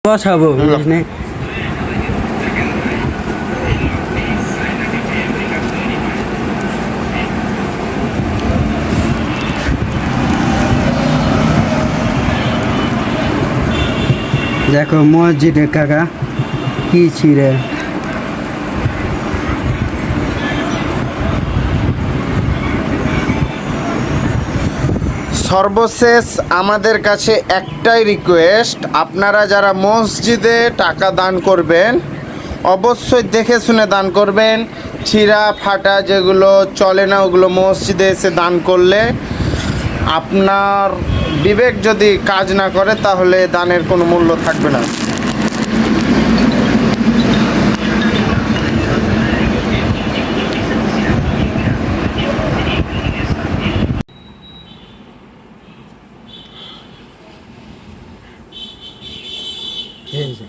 বসাবো বুঝিস নে। দেখো মসজিদে কাকা কি ছিঁড়ে সর্বশেষ আমাদের কাছে একটাই রিকোয়েস্ট, আপনারা যারা মসজিদে টাকা দান করবেন অবশ্যই দেখে শুনে দান করবেন। ছিঁড়া ফাটা যেগুলো চলে না ওগুলো মসজিদে এসে দান করলে আপনার বিবেক যদি কাজ না করে তাহলে দানের কোনো মূল্য থাকবে না। এই যে